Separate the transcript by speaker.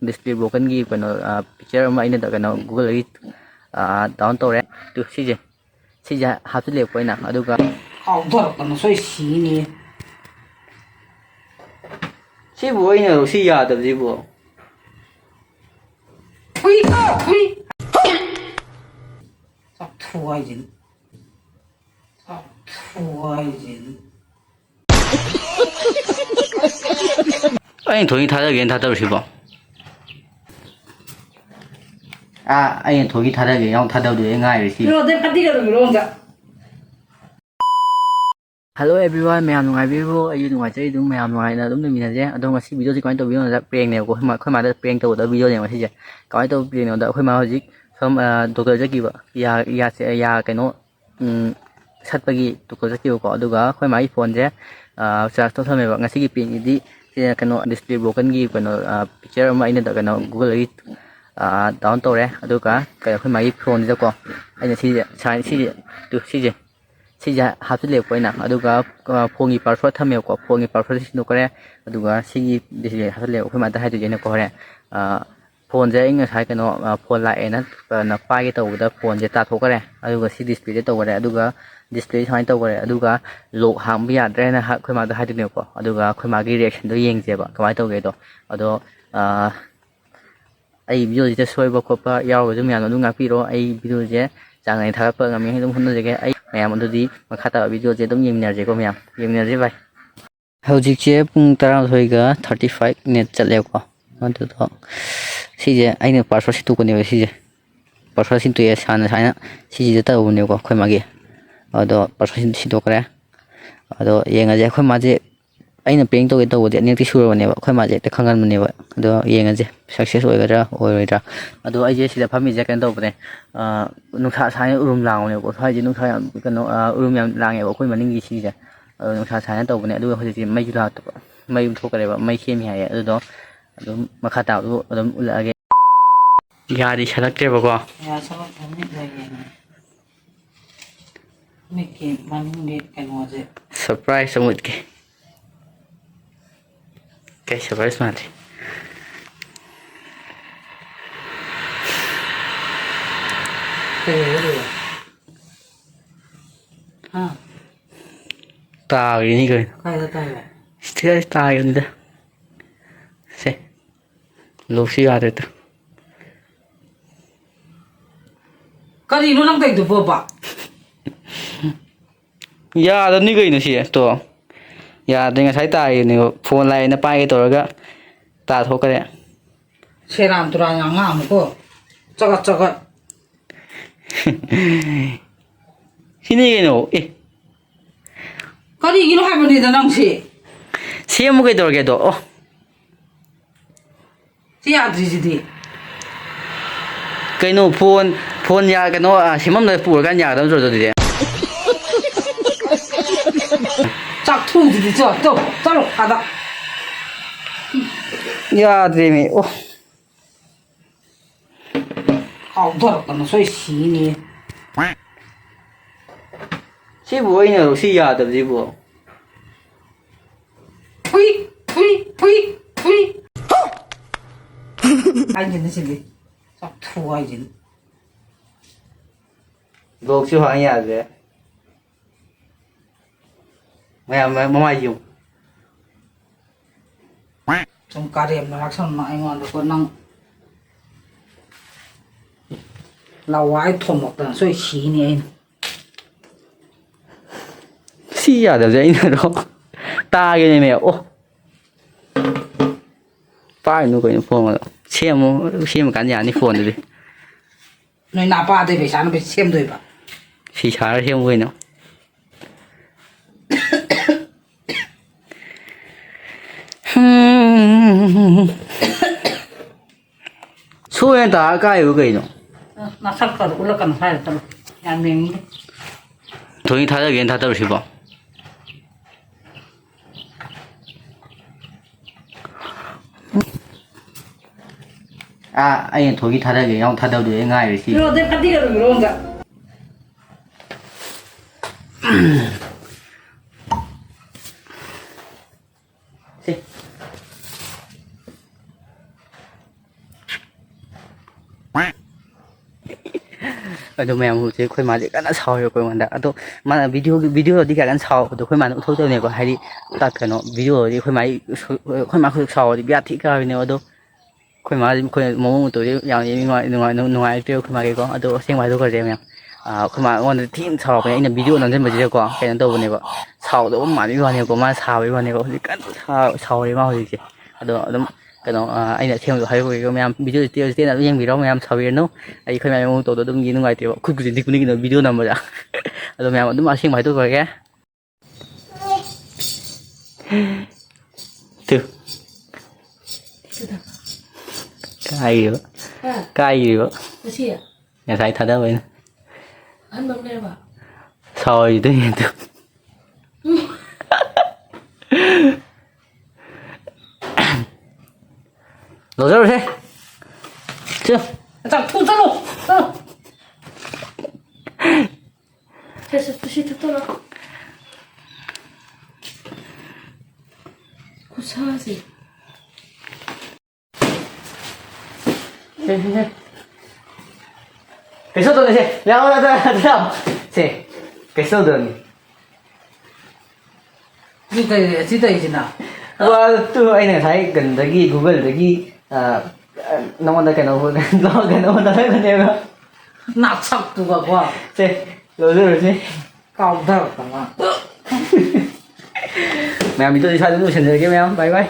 Speaker 1: Display ꯕ꯭ꯔꯣꯀꯟꯒꯤ ꯀꯩꯅꯣ picture ꯑꯃ ꯑꯩꯅ ꯀꯩꯅꯣ ꯒꯨꯒꯜꯗꯒꯤ ꯗꯥꯎꯟ ꯇꯧꯔꯦ ꯑꯗꯨ ꯁꯤꯁꯦ ꯍꯥꯞꯆꯤꯜꯂꯦꯀꯣ ꯑꯩꯅ ꯑꯗꯨꯒ
Speaker 2: ꯀꯥꯎꯊꯔꯛꯇꯅ ꯁꯣꯏ ꯁꯤꯅꯤ
Speaker 1: ꯁꯤꯕꯨ ꯑꯩꯅ ꯁꯤ ꯌꯥꯗꯕꯁꯤꯕꯨ
Speaker 2: ꯊꯨꯋꯥꯏꯁꯤꯅꯤ
Speaker 1: ꯑꯩꯅ ꯊꯣꯏꯒꯤ ꯊꯥꯗꯒꯦꯅ ꯊꯥꯗꯔꯨꯁꯤꯕꯣ ꯑꯩꯅ ꯊꯣꯏꯒꯤ ꯊꯥꯗꯒꯦ ꯌꯥꯎ ꯊꯥꯗꯕꯗꯨ ꯑꯩ ꯉꯥꯏꯔꯤꯁꯤ ꯍꯜꯂꯣ ꯑꯦꯚ꯭ꯔꯤꯋꯥꯟ ꯃꯌꯥꯝ ꯅꯨꯡꯉꯥꯏꯕꯤꯔꯤꯕꯣ ꯑꯩꯁꯨ ꯅꯨꯡꯉꯥꯏꯖꯩ ꯑꯗꯨꯝ ꯃꯌꯥꯝ ꯅꯨꯡꯉꯥꯏꯅ ꯑꯗꯨꯝ ꯂꯩꯃꯤꯟꯅꯖꯦ ꯑꯗꯣ ꯉꯁꯤ ꯚꯤꯗꯤꯑꯣꯁꯤ ꯀꯃꯥꯏꯅ ꯇꯧꯕꯤꯅꯣꯗ ꯄ꯭ꯔꯦꯡꯅꯦꯕꯀꯣ ꯑꯩꯈꯣꯏ ꯃꯥꯗ ꯄ꯭ꯔꯦꯡ ꯇꯧꯒꯗꯕ ꯚꯤꯗꯤꯑꯣꯅꯦꯕ ꯉꯁꯤꯁꯦ ꯀꯃꯥꯏꯅ ꯇꯧꯕ ꯄ꯭ꯔꯦꯡꯅꯣꯗ ꯑꯩꯈꯣꯏ ꯃꯥ ꯍꯧꯖꯤꯛ ꯁꯣꯝ ꯗꯣꯛꯇꯔ ꯆꯠꯈꯤꯕ ꯌꯥ ꯀꯩꯅꯣ ꯁꯠꯄꯒꯤ ꯗꯣꯛꯇꯔ ꯆꯠꯈꯤꯕꯀꯣ ꯑꯗꯨꯒ ꯑꯩꯈꯣꯏ ꯃꯥꯒꯤ ꯐꯣꯟꯁꯦ ꯆꯥꯔꯖ ꯇꯧꯊꯝꯃꯦꯕ ꯉꯁꯤꯒꯤ ꯄ꯭ꯔꯦꯡꯁꯤꯗꯤ ꯀꯩꯅꯣ ꯗꯤꯁꯄ꯭ꯂꯦ ꯕ꯭ꯔꯣꯀꯟꯒꯤ ꯀꯩꯅꯣ ꯄꯤꯛꯆꯔ ꯑꯃ ꯑꯩꯅ ꯀꯩꯅꯣ ꯒꯨꯒꯜꯗꯒꯤ ꯗꯥꯎꯟ ꯇꯧꯔꯦ ꯑꯗꯨꯒ ꯑꯩꯈꯣꯏ ꯃꯥꯒꯤ ꯐꯣꯟꯁꯤꯗꯀꯣ ꯑꯩꯅ ꯁꯤꯁꯦ ꯍꯥꯞꯆꯤꯜꯂꯦꯀꯣ ꯑꯩꯅ ꯑꯗꯨꯒ ꯐꯣꯟꯒꯤ ꯄꯥꯁꯋꯥꯔꯗ ꯊꯝꯃꯦꯕꯀꯣ ꯐꯣꯟꯒꯤ ꯄꯥꯁꯋꯥꯔꯗ ꯁꯤꯟꯗꯣꯛꯈ꯭ꯔꯦ ꯑꯗꯨꯒ ꯁꯤꯒꯤ ꯗꯤꯁꯄ꯭ꯂꯦ ꯍꯥꯞꯆꯤꯜꯂꯦꯕ ꯑꯩꯈꯣꯏ ꯃꯥꯗ ꯍꯥꯏꯗꯣꯏꯁꯦ ꯑꯩꯅꯀꯣ ꯍꯣꯔꯦꯟ ꯐꯣꯟꯁꯦ ꯑꯩ ꯉꯁꯥꯏ ꯀꯩꯅꯣ ꯐꯣꯟ ꯂꯥꯛꯑꯦꯅ ꯄꯥꯏꯒꯦ ꯇꯧꯕꯗ ꯐꯣꯟꯁꯦ ꯇꯥꯊꯣꯛꯈ꯭ꯔꯦ ꯑꯗꯨꯒ ꯁꯤ ꯗꯤꯁꯄ꯭ꯂꯦꯁꯦ ꯇꯧꯈ꯭ꯔꯦ ꯑꯗꯨꯒ ꯗꯤꯁꯄ꯭ꯂꯦ ꯁꯨꯃꯥꯏꯅ ꯇꯧꯈ꯭ꯔꯦ ꯑꯗꯨꯒ ꯂꯣꯛ ꯍꯥꯡꯕ ꯌꯥꯗ꯭ꯔꯦꯅ ꯑꯩꯈꯣꯏ ꯃꯥꯗ ꯍꯥꯏꯗꯣꯏꯅꯦꯕꯀꯣ ꯑꯗꯨꯒ ꯑꯩꯈꯣꯏ ꯃꯥꯒꯤ ꯔꯤꯌꯦꯛꯁꯟꯗꯣ ꯌꯦꯡꯁꯦꯕ ꯀꯃꯥꯏꯅ ꯇꯧꯒꯦꯗꯣ ꯑꯗꯣ ꯑꯩ ꯚꯤꯗꯤꯑꯣꯁꯤꯗ ꯁꯣꯏꯕ ꯈꯣꯠꯄ ꯌꯥꯎꯔꯒꯁꯨ ꯃꯌꯥꯝꯅ ꯑꯗꯨꯝ ꯉꯥꯛꯄꯤꯔꯣ ꯑꯩ ꯚꯤꯗꯤꯑꯣꯁꯦ ꯆꯥꯡ ꯅꯥꯏꯅ ꯊꯥꯒꯠꯄ ꯉꯝꯃꯤ ꯑꯗꯨꯝ ꯍꯣꯠꯅꯖꯒꯦ ꯑꯩ ꯃꯌꯥꯝ ꯑꯗꯨꯗꯤ ꯃꯈꯥ ꯇꯥꯕ ꯚꯤꯗꯤꯑꯣꯁꯦ ꯑꯗꯨꯝ ꯌꯦꯡꯃꯤꯟꯅꯔꯁꯦꯀꯣ ꯃꯌꯥꯝ ꯌꯦꯡꯃꯤꯟꯅꯔꯁꯦ ꯚꯥꯏ ꯍꯧꯖꯤꯛꯁꯦ ꯄꯨꯡ 12:35 ꯅꯦꯠ ꯆꯠꯂꯦꯕꯀꯣ ꯑꯗꯨꯗꯣ ꯁꯤꯁꯦ ꯑꯩꯅ ꯄꯥꯁꯋꯥꯔꯗ ꯁꯤꯟꯇꯣꯛꯄꯅꯦꯕ ꯁꯤꯁꯦ ꯄꯥꯁꯋꯥꯔꯗ ꯁꯤꯟꯇꯣꯛꯑꯦ ꯁꯨꯃꯥꯏꯅ ꯁꯤꯁꯤꯗ ꯇꯧꯕꯅꯦꯕꯀꯣ ꯑꯩꯈꯣꯏ ꯃꯥꯒꯤ ꯑꯗꯣ ꯄꯥꯁꯋꯥꯔꯗ ꯁꯤꯟꯇꯣꯛꯈ꯭ꯔꯦ ꯑꯗꯣ ꯌꯦꯡꯉꯁꯦ ꯑꯩꯈꯣꯏ ꯃꯥꯁꯦ ꯑꯩꯅ ꯄ꯭ꯔꯦꯡ ꯇꯧꯒꯦ ꯇꯧꯕꯗꯤ ꯑꯅꯤꯔꯛꯇꯤ ꯁꯨꯔꯕꯅꯦꯕ ꯑꯩꯈꯣꯏ ꯃꯥꯁꯦ ꯍꯦꯛꯇ ꯈꯪꯒꯟꯕꯅꯦꯕ ꯑꯗꯣ ꯌꯦꯡꯉꯁꯦ ꯁꯛꯁꯦꯁ ꯑꯣꯏꯒꯗ꯭ꯔꯥ ꯑꯣꯏꯔꯣꯏꯗ꯭ꯔꯥ ꯑꯗꯣ ꯑꯩꯁꯦ ꯁꯤꯗ ꯐꯝꯃꯤꯁꯦ ꯀꯩꯅꯣ ꯇꯧꯕꯅꯦ ꯅꯨꯡꯁꯥ ꯁꯥꯏꯅ ꯎꯔꯨꯝ ꯂꯥꯡꯕꯅꯦꯕꯀꯣ ꯁ꯭ꯋꯥꯏꯁꯦ ꯅꯨꯡꯁꯥ ꯌꯥꯝ ꯀꯩꯅꯣ ꯎꯔꯨꯝ ꯌꯥꯝ ꯂꯥꯡꯉꯦꯕ ꯑꯩꯈꯣꯏ ꯃꯅꯤꯡꯒꯤ ꯁꯤꯁꯦ ꯑꯗꯣ ꯅꯨꯡꯁꯥ ꯁꯥꯏꯅ ꯇꯧꯕꯅꯦ ꯑꯗꯨꯒ ꯍꯧꯖꯤꯛꯇꯤ ꯃꯩꯁꯨ ꯂꯥꯛꯇꯕ ꯃꯩ ꯊꯣꯛꯈ꯭ꯔꯦꯕ ꯃꯩ ꯁꯦꯝꯃꯤ ꯍꯥꯏꯌꯦ ꯑꯗꯨꯗꯣ ꯑꯗꯨꯝ ꯃꯈꯥ ꯇꯥꯕꯗꯨ ꯑꯗꯨꯝ ꯎꯠꯂꯛꯑꯒꯦ ꯌꯥꯗꯤ ꯁꯜꯂꯛꯇ꯭ꯔꯦꯕꯀꯣ
Speaker 2: ꯃꯤꯠꯀꯤ ꯃꯅꯤꯡꯒꯤ ꯀꯩꯅꯣꯁꯦ
Speaker 1: ꯁꯔꯄ꯭ꯔꯥꯏꯖ ꯑꯃ ꯎꯠꯀꯦ ꯀꯩ ꯁꯔꯄ꯭ꯔꯥꯏꯖ ꯃꯥꯜꯂꯤ ꯇꯥꯈ꯭ꯔꯤꯅꯤ ꯀꯩꯅꯣ
Speaker 2: ꯀꯥꯏꯗ ꯇꯥꯏꯕ
Speaker 1: ꯁꯤꯗ ꯇꯥꯈꯤꯕꯅꯤꯗ ꯁꯦ ꯂꯣꯛꯁꯤ ꯌꯥꯗ꯭ꯔꯦꯗ
Speaker 2: ꯀꯔꯤꯅꯣ ꯅꯪ ꯇꯧꯔꯤꯗꯨꯕꯣꯕ
Speaker 1: ꯌꯥꯗꯕꯅꯤ ꯀꯩꯅꯣ ꯁꯤ ꯇꯣ ꯌꯥꯗ꯭ꯔꯦ ꯉꯁꯥꯏ ꯇꯥꯔꯤꯕꯅꯦꯕ ꯐꯣꯟ ꯂꯥꯛꯑꯦꯅ ꯄꯥꯏꯒꯦ ꯇꯧꯔꯒ ꯇꯥꯊꯣꯛꯈ꯭ꯔꯦ
Speaker 2: ꯁꯦꯔꯥꯟ ꯇꯨꯔꯥꯟ ꯌꯥꯝ ꯉꯥꯡꯅꯨꯀꯣ ꯆꯒꯠ
Speaker 1: ꯁꯤꯅꯤ ꯀꯩꯅꯣ
Speaker 2: ꯀꯔꯤꯒꯤꯅꯣ ꯍꯥꯏꯕꯅꯤꯗ ꯅꯪꯁꯤ
Speaker 1: ꯁꯦꯝꯃꯨ ꯀꯩꯗꯧꯔꯒꯦꯗꯣ
Speaker 2: ꯁꯤ ꯌꯥꯗ꯭ꯔꯤꯁꯤꯗꯤ
Speaker 1: ꯀꯩꯅꯣ ꯐꯣꯟ ꯀꯩꯅꯣ ꯁꯦꯝꯃꯝꯗꯥꯏ ꯄꯨꯔꯀꯥꯟ ꯌꯥꯒꯗꯕ ꯅꯠꯇ꯭ꯔꯣ ꯑꯗꯨꯗꯤ
Speaker 2: ꯆꯥꯛꯊꯨꯁꯤꯗꯤ ꯆꯠꯂꯣ ꯑꯗ
Speaker 1: ꯌꯥꯗ꯭ꯔꯦꯃꯤ
Speaker 2: ꯀꯥꯎꯊꯔꯛꯇꯅ ꯁꯣꯏ ꯁꯤꯅꯤ
Speaker 1: ꯁꯤꯕꯨ ꯑꯩꯅ ꯁꯤ ꯌꯥꯗꯕꯁꯤꯕꯨ
Speaker 2: ꯍꯥꯏꯁꯤꯅꯤ ꯁꯤꯗꯤ ꯆꯥꯛꯊꯨ ꯍꯥꯏꯁꯤꯅꯤ
Speaker 1: ꯂꯣꯛꯁꯨ ꯍꯥꯡ ꯌꯥꯗ꯭ꯔꯦ ꯃꯌꯥꯝ ꯃꯃꯥꯏ ꯌꯨꯡ
Speaker 2: ꯁꯨꯝ ꯀꯥꯔꯦꯝꯅ ꯂꯥꯛꯁꯟꯅ ꯑꯩꯉꯣꯟꯗꯀꯣ ꯅꯪ ꯂꯋꯥꯏ ꯊꯣꯝꯃꯛꯇꯅ ꯁꯣꯏ ꯁꯤꯅꯤ ꯑꯩꯅ
Speaker 1: ꯁꯤ ꯌꯥꯗꯕꯁꯦ ꯑꯩꯅꯔꯣ ꯇꯥꯒꯦꯅꯦꯃꯦ ꯄꯥꯏꯅꯨ ꯀꯩꯅꯣ ꯐꯣꯟꯒꯗꯣ ꯁꯦꯝꯃꯀꯥꯟꯗ ꯌꯥꯅꯤ ꯐꯣꯟꯗꯨꯗꯤ
Speaker 2: ꯅꯣꯏ ꯅꯄꯥꯗꯩ ꯄꯩꯁꯥꯅ ꯁꯦꯝꯗꯣꯏꯕ
Speaker 1: ꯐꯤ ꯁꯥꯔ ꯁꯦꯝꯃꯨ ꯀꯩꯅꯣ ꯁꯣꯏꯅ ꯇꯥꯔ ꯀꯥꯏꯕ ꯀꯩꯅꯣ
Speaker 2: ꯅꯁꯛꯀꯗꯣ ꯎꯠꯂꯛꯀꯅꯨ ꯁ꯭ꯋꯥꯏꯗ ꯆꯠꯂꯣ ꯌꯥꯝ ꯌꯦꯡꯅꯤꯡꯗꯦ
Speaker 1: ꯊꯣꯏꯒꯤ ꯊꯥꯗꯒꯦꯅ ꯊꯥꯗꯔꯨꯁꯤꯕꯣ ꯑꯩꯅ ꯊꯣꯏꯒꯤ ꯊꯥꯗꯒꯦ ꯌꯥꯎ ꯊꯥꯗꯕꯗꯨ ꯑꯩ ꯉꯥꯏꯔꯤꯁꯤ ꯑꯗꯣ ꯃꯌꯥꯝ ꯍꯧꯖꯤꯛ ꯑꯩꯈꯣꯏ ꯃꯥꯁꯦ ꯀꯟꯅ ꯁꯥꯎꯋꯦꯕꯀꯣ ꯑꯩꯉꯣꯟꯗ ꯑꯗꯣ ꯃꯥꯅ ꯚꯤꯗꯤꯑꯣꯗꯤ ꯀꯟꯅ ꯁꯥꯎꯕꯗꯣ ꯑꯩꯈꯣꯏ ꯃꯥꯅ ꯎꯠꯊꯣꯛꯇꯕꯅꯦꯀꯣ ꯍꯥꯏꯗꯤ ꯀꯩꯅꯣ ꯚꯤꯗꯤꯑꯣꯗꯤ ꯑꯩꯈꯣꯏ ꯃꯥ ꯈꯨꯠ ꯁꯥꯎꯔꯗꯤ ꯕꯤꯔꯥ ꯊꯤ ꯀꯥꯕꯅꯦꯕ ꯑꯗꯣ ꯑꯩꯈꯣꯏ ꯃꯥꯁꯦ ꯑꯩꯈꯣꯏ ꯃꯑꯣꯡ ꯃꯇꯧꯗꯤ ꯌꯥꯝ ꯅꯨꯡꯉꯥꯏꯇ꯭ꯔꯦꯕ ꯑꯩꯈꯣꯏ ꯃꯥꯒꯤꯀꯣ ꯑꯗꯣ ꯑꯁꯦꯡꯕ ꯍꯥꯏꯗꯣꯛꯈ꯭ꯔꯁꯦ ꯃꯌꯥꯝ ꯑꯩꯈꯣꯏ ꯃꯥ ꯑꯩꯉꯣꯟꯗ ꯊꯤꯅ ꯁꯥꯎꯔꯛꯄꯅꯦ ꯑꯩꯅ ꯚꯤꯗꯤꯑꯣ ꯅꯝꯁꯤꯟꯕꯁꯤꯗꯀꯣ ꯀꯩꯅꯣ ꯇꯧꯕꯅꯦꯕ ꯁꯥꯎꯗꯕ ꯃꯥꯟꯕꯒꯤ ꯋꯥꯅꯦꯕꯀꯣ ꯃꯥꯅ ꯁꯥꯕꯒꯤ ꯋꯥꯅꯦꯕ ꯍꯧꯖꯤꯛ ꯀꯟꯅ ꯁꯥꯎꯔꯦ ꯃꯥ ꯍꯧꯖꯤꯛꯁꯦ ꯑꯗꯣ ꯑꯗꯨꯝ ꯀꯩꯅꯣ ꯑꯩꯅ ꯑꯁꯦꯡꯕꯗꯣ ꯍꯥꯏꯔꯛꯑꯣꯏꯀꯣ ꯃꯌꯥꯝ ꯚꯤꯗꯤꯑꯣ ꯇꯦꯟꯅ ꯑꯗꯨꯝ ꯌꯦꯡꯕꯤꯔꯣ ꯃꯌꯥꯝ ꯁꯥꯎꯕꯤꯔꯅꯨ ꯑꯩꯈꯣꯏ ꯃꯌꯥꯝ ꯃꯑꯣꯡ ꯇꯧꯗꯣ ꯑꯗꯨꯝ ꯅꯨꯡꯉꯥꯏꯇꯦꯕ ꯈꯨꯠꯁꯦ ꯅꯤꯛꯄꯅꯤ ꯀꯩꯅꯣ ꯚꯤꯗꯤꯑꯣ ꯅꯝꯕꯗ ꯑꯗꯣ ꯃꯌꯥꯝ ꯑꯗꯨꯝ ꯑꯁꯦꯡꯕ ꯍꯥꯏꯗꯣꯛꯈ꯭ꯔꯒꯦ ꯇꯨ ꯀꯥꯏꯔꯤꯕ ꯀꯥꯏꯔꯤꯕ ꯉꯁꯥꯏ ꯊꯥꯗꯕꯩꯅ ꯁꯥꯎꯔꯤꯗꯣꯏꯅꯦ ꯑꯗꯨ ꯂꯧꯖꯔꯨꯁꯦ
Speaker 2: 자, 吐로 됐어, 다시 吐라 고사하지.
Speaker 1: cái số tôi này leo ra ra ra xe cái số đường
Speaker 2: 진짜 이제나.
Speaker 1: và tôi anh này thấy gần tới ghi Google tới ghi nó còn cái nào lo cái nào nó thấy con em không
Speaker 2: 나 착두가 와.
Speaker 1: xe rồi chứ
Speaker 2: 까우다.
Speaker 1: mèo mình tôi đi sao chúng tôi chuyển rồi cái mèo bye bye